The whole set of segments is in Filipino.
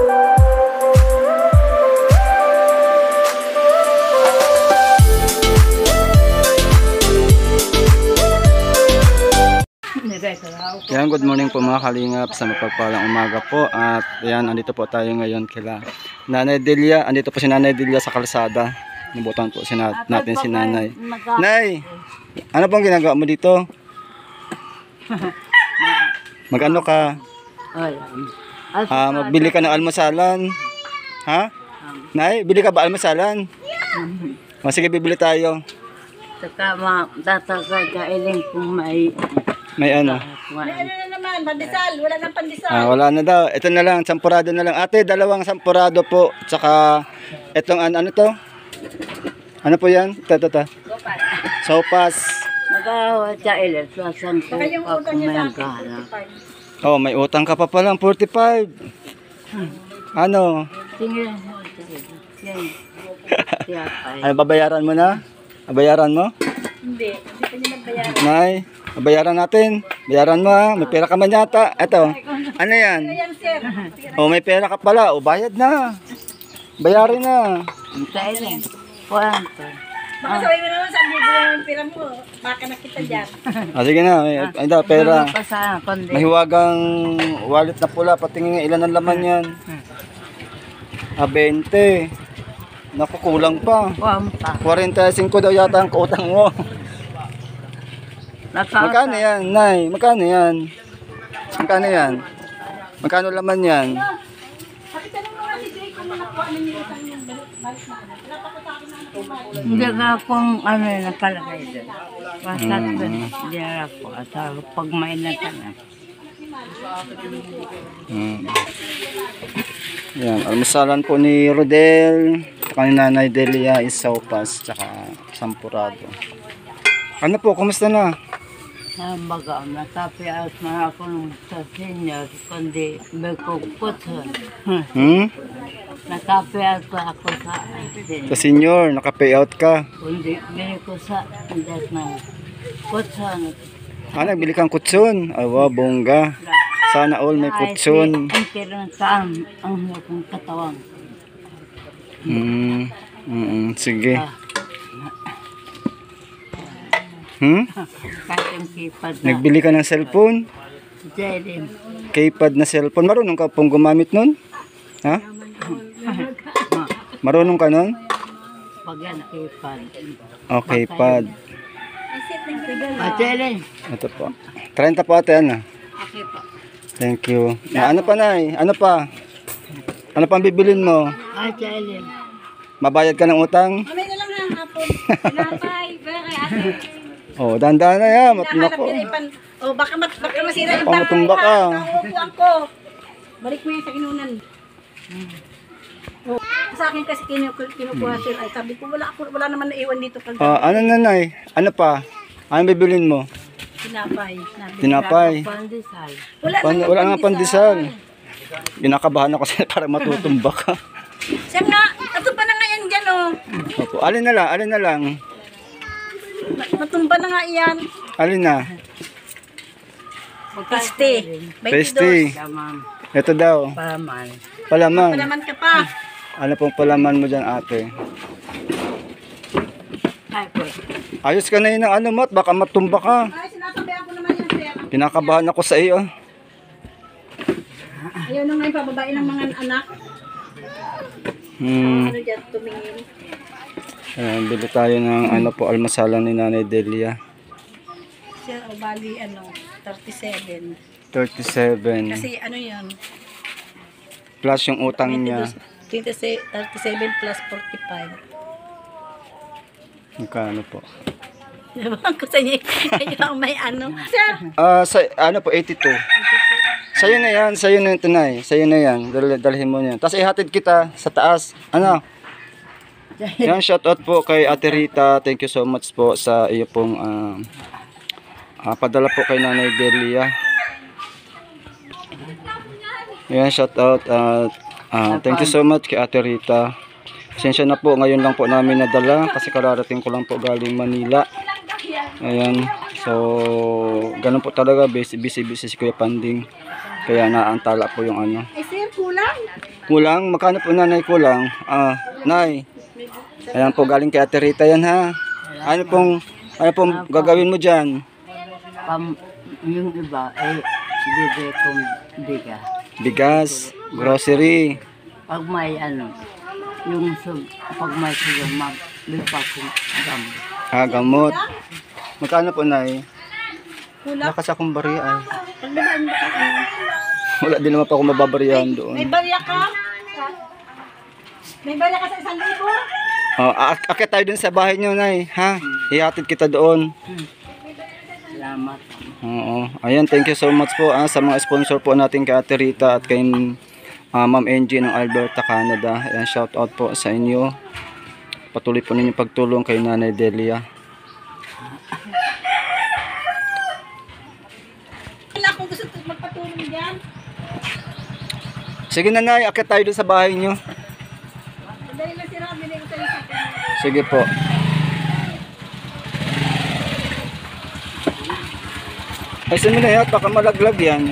Yan, good morning po mga kalingap, sa mapagpalang umaga po. At yan, andito po tayo ngayon kila Nanay Delia. Andito po si Nanay Delia sa kalsada. Nabutan po natin si Nanay. Nay, ano pong ginagawa mo dito? Mag-ano ka? Magbili ka ng almusalan? Ha? Nay, bili ka ba almusalan? Sige, bibili tayo. Saka tatagay kung may ano? May ano na naman, pandesal. Wala nang pandesal. Wala na daw. Ito na lang, sampurado na lang. Ate, dalawang sampurado po. Tsaka, itong ano to? Ano po yan? Ito. Sopas. Magawa sa ilan. Sasan ko ako may naghahanap. Oh, may utang ka pa palang, 45. Ano? Sige. Ano, babayaran mo na? Babayaran mo? Hindi pa niya nagbayaran. Nay, babayaran natin. Bayaran mo ha. May pera ka man yata. Ito. Ano yan? Ayan, sir. Oh, may pera ka pala. O, bayad na. Bayarin na. Sa ilan. Kuwanto. Baka sabi mo naman, sabi mo yung pera mo. Baka nakita dyan. Sige na. May pera. Kundi. May hiwagang wallet na pula. Patingin nga ilan ang laman yan. 20. Naku, kulang pa. 45 daw yata ang utang mo. Magkano yan, Nay? Magkano yan? Magkano yan? Magkano laman yan? Pakita nung mga si Jay kung nakuha na niyo isang yung balik na ano. Pinatakot sa akin na nakuha. Hindi ka kung ano yung nakalagay doon. Basta hindi ako. At pag may natanay. Yan, almusalan po ni Rodel. Saka ni Nanay Delia is sopas. Tsaka sampurado. Ano po, kumusta na? Baga, natapi at na ako nung sa senior, kundi may kukutan. Natapi at ako sa senior. Sa senior, naka-payout ka. Kundi bili ko sa indas ng kutsan. Nagbili kang kutsun. Awa, bongga. Sana all may kutsun. Ang tirang saan ang kong katawan. Sige. Kahit keypad na. Nagbili ka ng cellphone? Jaden. Keypad na cellphone. Marunong ka pong gumamit nun? Ha? Marunong ka nun? Pag yan, keypad. Okay, pad. Jaden. Ito po. 30 po ate, ano? Okay po. Thank you. Ano pa, Nay? Ano pa? Ano pang bibilin mo? Jaden. Mabayad ka ng utang? Mamay na lang na hapon. Pinapay. Kaya ate. Oh, dandan na yan. Hinahanap Matnako. nila ipan. Oh, baka masira yung Matumba ka. Nauupuan ko. Balik mo yan sa inunan. Oh, sa akin kasi kinukuha sila. Ay, sabi ko, wala naman naiwan dito. Ano, Nanay? Ano pa? Ano bibilin mo? Tinapay. Tinapay. Pandesal. Wala nga pandesal. Kinakabahan ako sa'yo para matutumba ka. Siya nga, ito pa na nga yan dyan, oh. Opo. Alin na lang. Matumba na nga yan. Alin na? Piste. 20. Tamam. Ito daw. Paman. Palaman. Palaman ka pa. Ano pong palaman mo dyan, ate? Ay po. Ayos ka na yun ng ano, Mat. Baka matumba ka. Ay, sinasabihan ko naman yan, sir. Kinakabahan ako sa iyo. Ayaw na nga yung pababae ng mga anak. Ano dyan, tumingin. Ayan, bili tayo ng ano po, almasalan ni Nanay Delia. Sir, o bali, 37. 37. Kasi ano yun? Plus yung utang niya. 37 plus 45. Magkano po? Ewan ko sa inyo. Ayaw may ano. Sir! Ano po, 82. Sa'yo na yan, sa'yo na ito, Nay. Sa'yo na yan, dalhin mo yan. Tapos ihatid kita sa taas. Ano? Yan, shoutout po kay Ate Rita. Thank you so much po sa iyo pong padala po kay Nanay Delia. Yan, shoutout. Thank you so much kay Ate Rita. Pasensya na po, ngayon lang po namin nadala kasi kararating ko lang po galing Manila. Ayan, so ganun po talaga, busy si Kuya Panding. Kaya naantala po yung ano. Eh, sir, kulang. Kulang? Magkano po nanay kulang? Nay. Ayan po, galing kay Ate Rita yan ha. Ano pong gagawin mo dyan? Yung iba, bibili kong biga. Bigas, grocery. Pag may pag may sugar, maglipa kong gamot. Gamot. Magkano po nay? Kulang. Lakas akong bariya. Pagbibaan mo ka. Wala din naman pa ako mababariyahan doon. May barya ka? May barya ka sa 1,000? Akit tayo dun sa bahay nyo, nay. Ha? Ihatid kita doon. Salamat. Oo. Ayan, thank you so much po sa mga sponsor po natin kay Ate Rita at kay Ma'am Angie ng Alberta, Canada. Ayan, shout out po sa inyo. Patuloy po ninyo pagtulong kay Nanay Delia. Wala kung gusto magpatulong dyan. Sige na, nay, akit tayo dun sa bahay nyo. Dali lang si Robin yung salita. Sige po. Kasi mo na yan, baka malaglag yan.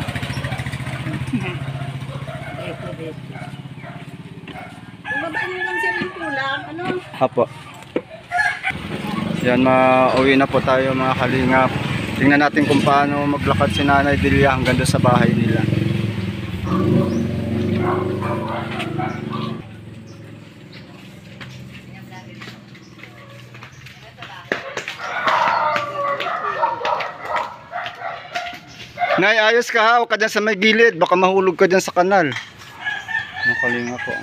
Babaan nyo lang sir yung kulang. Ano? Hapo. Yan, mauwi na po tayo mga kalingap. Tingnan natin kung paano maglakad si Nanay Delia hanggang doon sa bahay nila. Nay, ayos ka ha. Huwag ka dyan sa may gilid. Baka mahulog ka dyan sa kanal. Mga kalingap po.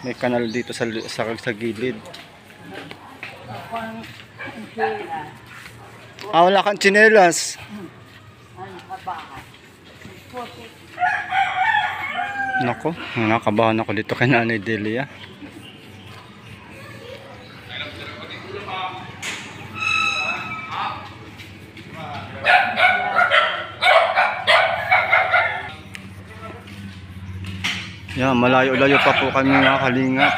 May kanal dito sa gilid. Wala kang tsinelas. Nako, nakabahan ako dito kay Nanay Delia. Yan, malayo-layo pa po kami mga kalingap.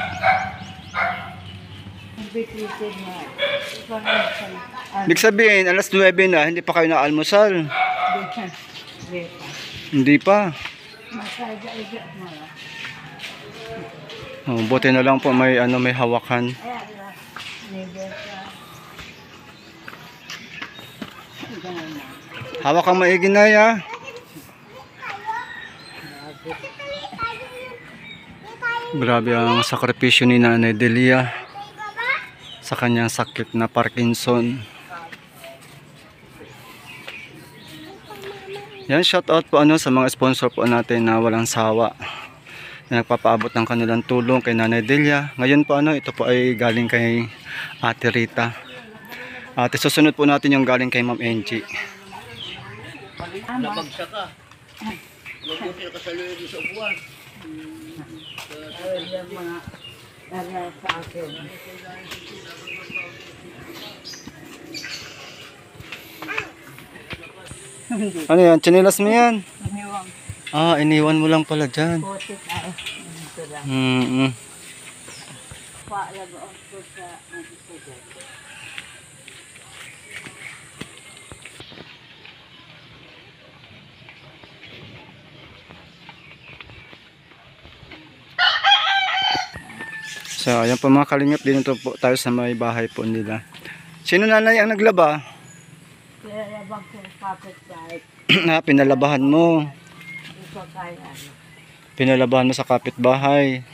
Ibig sabihin, alas 9 na, hindi pa kayo na-almusal. Hindi pa. Buti na lang po may may hawakan. Hawakan maigi na ya. Grabe ang sakripisyo ni Nanay Delia sa kanyang sakit na Parkinson. Yan, shout out po sa mga sponsor po natin na walang sawa na nagpapaabot ng kanilang tulong kay Nanay Delia. Ngayon po ito po ay galing kay Ate Rita. At susunod po natin yung galing kay Ma'am Angie. Nabagsak ka. Mabuti ka sa loob sa upuan. Sa akin. Ano yan? Tsinelas mo yan? Iniwang Iniwan mo lang pala dyan. puti tayo. Ito lang. Paalagaon ko sa sugar. So, ayan po mga kalingap, dito po tayo sa may bahay po nila. Sino nanay ang naglaba? Kaya labang ko kapit kahit Pinalabahan mo. ito kaya. Pinalabahan mo sa kapitbahay.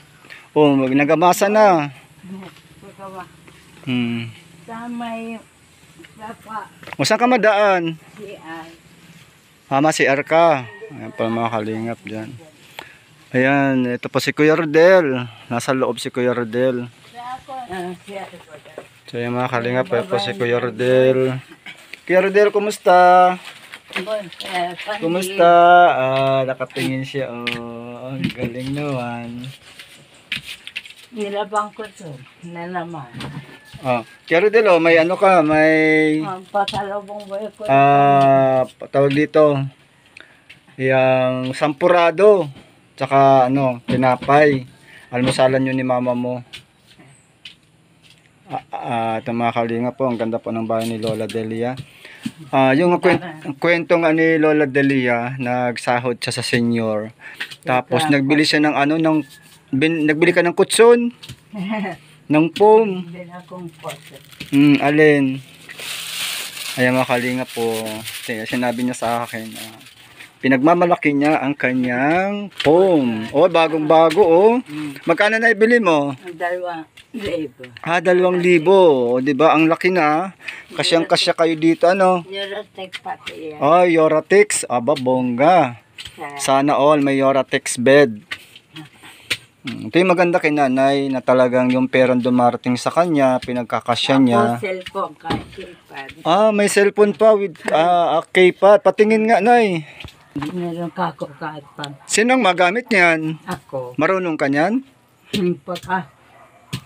Oh, nagamasa na. Pagkawa. Sa may papa O, saan ka madaan? si ay. Mama, si Arka. Ayan po mga kalingap dyan. Ayan, ito po si Kuya Rodel. Nasa loob si Kuya Rodel. Siya. So yung mga kalingap, ayan po si Kuya Rodel. Kuya Rodel, kumusta? Kumusta? Nakatingin siya. Oh, ang galing naman. Nilabang ko to na naman. Kuya Rodel, may ka? May Ang pasalubong boy ko. tawag dito. Yung sampurado. Tsaka tinapay. Almusalan yun ni mama mo. Ito mga kalingap po, ang ganda po ng bahay ni Lola Delia. Yung kwento nga ni Lola Delia, nagsahod siya sa senior. Tapos nagbili siya ng nagbili ka ng kutson, ng foam. Hindi na akong poso. Alin? Ayan mga kalinga po, sinabi niya sa akin, pinagmamalaki niya ang kanyang foam. Oh, bagong-bago oh. Magkano na ibili mo? Ang 2,000. 2,000. O, di ba? Ang laki na. Kasyang-kasya kayo dito, ano? Eurotek pati yan. Oh, Yoratex. Aba, bongga. Sana all may Yoratex bed. Ito yung maganda kay nanay na talagang yung perang dumarating sa kanya, pinagkakasya niya. Ako, cellphone, kahit keypad. May cellphone pa with keypad. Patingin nga, nay. Meron ka ako kahit pa. Sinong magamit niyan? Ako. Marunong ka niyan? Pagka,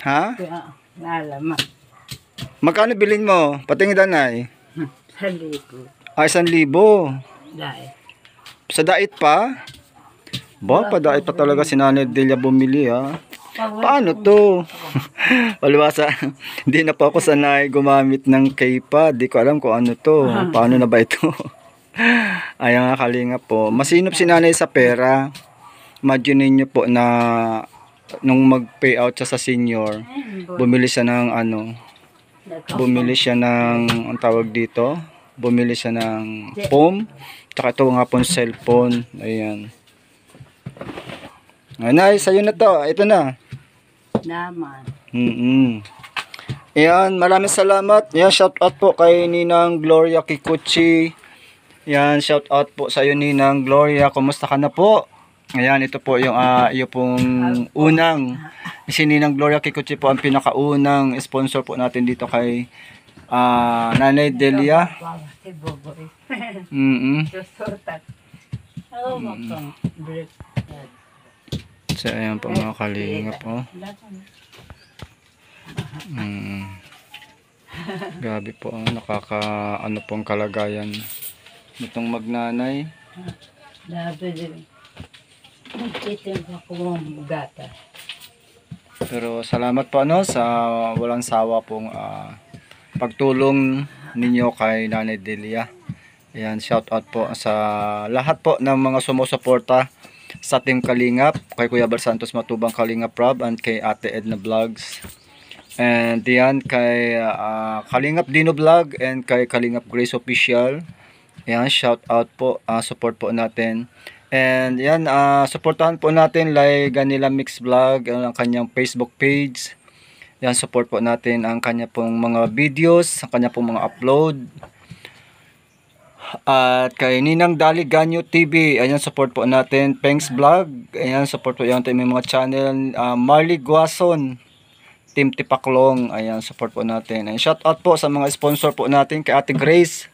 Ha? kaya, nalaman. Magkano bilhin mo? Patingin nanay. Sa libo. 1,000. Dahil. Sa dait pa? Ba, padait pa talaga si Nanay Delia bumili ha. Paano to? Palibasa, hindi na po ako sanay gumamit ng keypad. Di ko alam kung ano to. Paano na ba ito? Ayan nga kalinga po. Masinop si nanay sa pera. Imagine niyo po na nung mag-payout siya sa senior, bumili siya ng bumili siya ng, ang tawag dito, bumili siya ng foam. Tsaka ito nga po cellphone. Ayan. Nay, sa'yo na to. Ito na. Naman. Ayan, maraming salamat. Ayan, shout out po kay Ninang Gloria Kikuchi. Ayan, shout out po sa iyo Ninang Gloria. Kumusta ka na po? Ayan, ito po yung iyo pong unang. Si Ninang Gloria Kikuchi po ang pinakaunang sponsor po natin dito kay Nanay Delia. Si Boboy. Susutat. Oo, makang break. So, ayan po mga kalinga po. Grabe po, ano pong kalagayan nitong magnanay. Dapat din. Magtitim ako ng gata. Pero salamat po sa walang sawa pong pagtulong ninyo kay Nanay Delia. Ayan, shout out po sa lahat po ng mga sumusuporta sa Team Kalingap, kay Kuya Bar Santos Matubang Kalingap Rob, and kay Ate Edna Vlogs. And yan, kay Kalingap Dino Vlog and kay Kalingap Grace Official. Yan, shout out po, support po natin. And yan, supportahan po natin like Ganila Mix Vlog, ang kanyang Facebook page. Yan, support po natin ang kanya pong mga videos, ang kanya pong mga upload. At kay Ninang Dali Ganyo TV, ayan, support po natin. Pengs Vlog, ayan, support po yan may mga channel. Marley Guason, Team Tipaklong, ayan, support po natin. And shout out po sa mga sponsor po natin, kay Ate Grace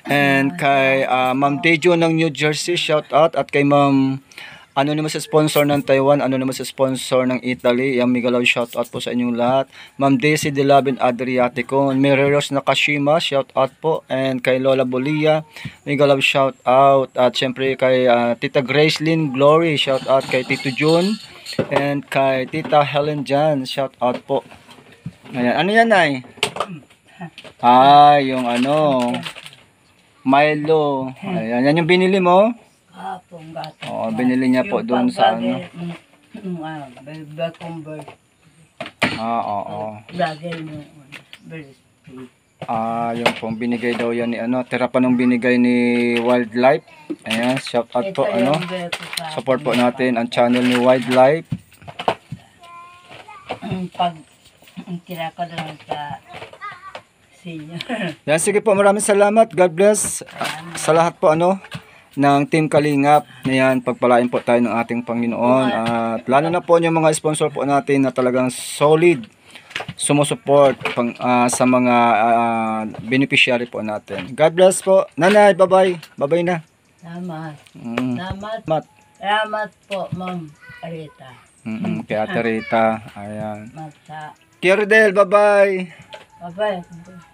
and kay Ma'am Dejo ng New Jersey, shout out. At kay Ma'am Anonymous sponsor ng Taiwan, Anonymous sponsor ng Italy, yung Migalaw, shout out po sa inyong lahat. Ma'am Daisy de Labin Adriatico, Mireros Nakashima, shout out po. And kay Lola Bolia, Migalaw, shout out. At syempre kay Tita Gracelyn Glory, shout out. Kay Tito June and kay Tita Helen Jan, shout out po. Ayan, ano yan ay? Yung Milo. Ayan, yan yung binili mo? Kapong gata. Oo, binili niya po doon sa Convert. Oo. Lagay mo. Very sweet. Yung pong binigay daw yan ni tira pa nung binigay ni Wildlife. Ayan, shout out po support po natin ang channel ni Wildlife. Pag kira ko lang sa senior. Yan, sige po, maraming salamat. God bless sa lahat po ng Team Kalingap. Ayan, pagpalain po tayo ng ating Panginoon. At lalo na po yung mga sponsor po natin na talagang solid sumusupport sa mga beneficiary po natin. God bless po. Nanay, bye-bye. Bye-bye na. Salamat. Mat. Salamat po, Ma'am Arita. Kay Ate Rita. Ayan. Mata. Kirdel, bye-bye. Bye-bye.